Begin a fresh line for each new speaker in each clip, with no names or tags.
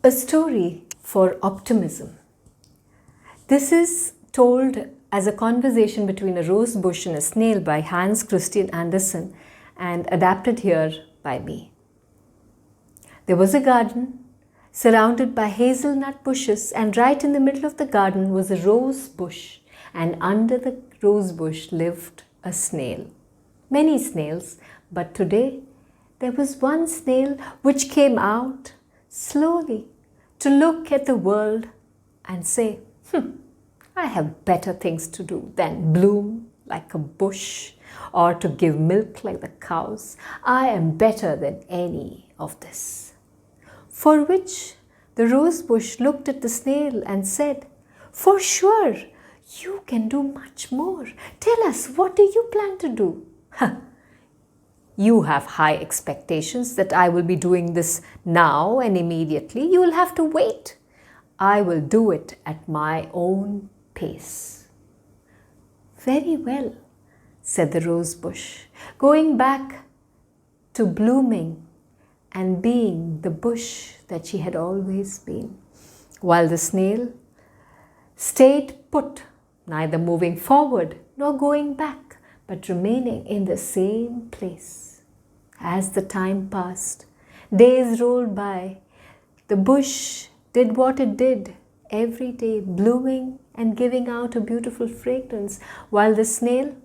A story for optimism. This is told as a conversation between a rose bush and a snail by Hans Christian Andersen and adapted here by me. There was a garden surrounded by hazelnut bushes, and right in the middle of the garden was a rose bush, and under the rose bush lived a snail. Many snails, but today there was one snail which came out slowly to look at the world and say, I have better things to do than bloom like a bush or to give milk like the cows. I am better than any of this. For which the rose bush looked at the snail and said, for sure, you can do much more. Tell us, what do you plan to do? You have high expectations that I will be doing this now and immediately. You will have to wait. I will do it at my own pace. Very well, said the rose bush, going back to blooming and being the bush that she had always been, while the snail stayed put, neither moving forward nor going back, but remaining in the same place. As the time passed, days rolled by, the bush did what it did every day, blooming and giving out a beautiful fragrance, while the snail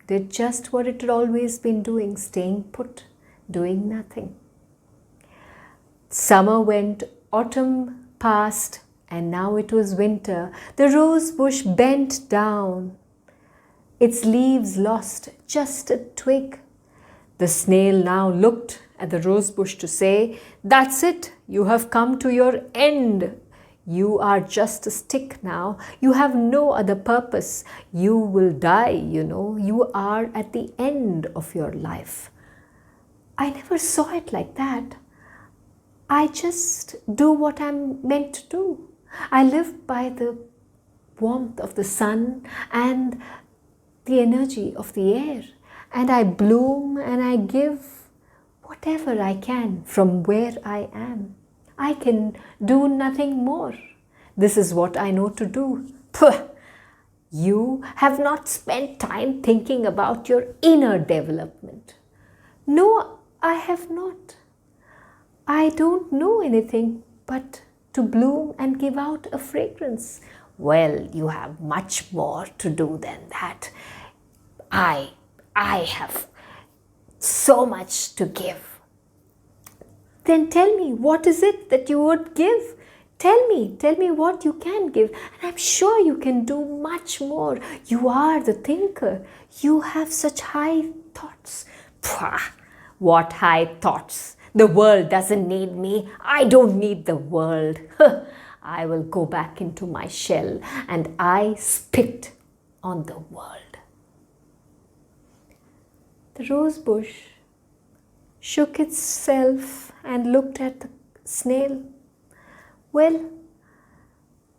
did just what it had always been doing, staying put, doing nothing. Summer went, autumn passed, and now it was winter. The rose bush bent down. Its leaves lost just a twig. The snail now looked at the rose bush to say, that's it, you have come to your end. You are just a stick now. You have no other purpose. You will die, You are at the end of your life. I never saw it like that. I just do what I'm meant to do. I live by the warmth of the sun and the energy of the air. And I bloom and I give whatever I can from where I am. I can do nothing more. This is what I know to do. Puh! You have not spent time thinking about your inner development. No, I have not. I don't know anything but to bloom and give out a fragrance. Well, you have much more to do than that. I have so much to give. Then tell me, what is it that you would give? Tell me what you can give. And I'm sure you can do much more. You are the thinker. You have such high thoughts. Pah, what high thoughts? The world doesn't need me. I don't need the world. I will go back into my shell and I spit on the world. The rose bush shook itself and looked at the snail. Well,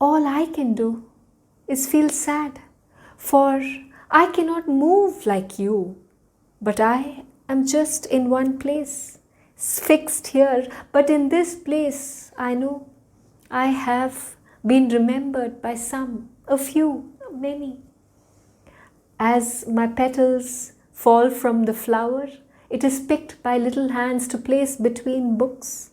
all I can do is feel sad, for I cannot move like you, but I am just in one place, fixed here, but in this place I know I have been remembered by some, a few, many. As my petals fall from the flower, it is picked by little hands to place between books.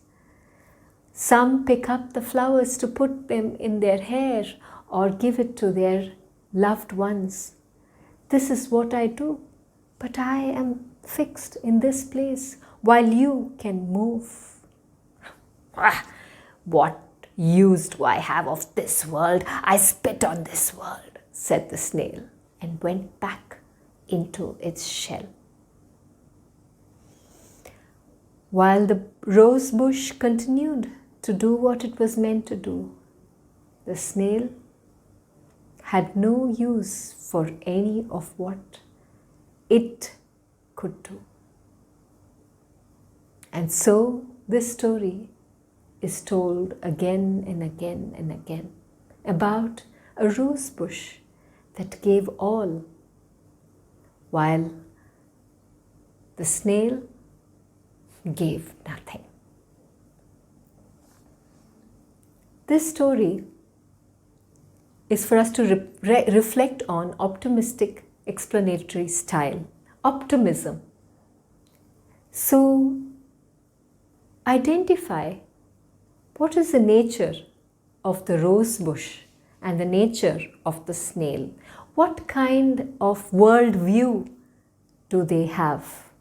Some pick up the flowers to put them in their hair or give it to their loved ones. This is what I do, but I am fixed in this place while you can move. What use do I have of this world? I spit on this world, said the snail, and went back into its shell. While the rose bush continued to do what it was meant to do, the snail had no use for any of what it could do. And so this story is told again and again and again about a rose bush that gave all, while the snail gave nothing. This story is for us to reflect on optimistic explanatory style, optimism. So, identify what is the nature of the rose bush and the nature of the snail. What kind of world view do they have?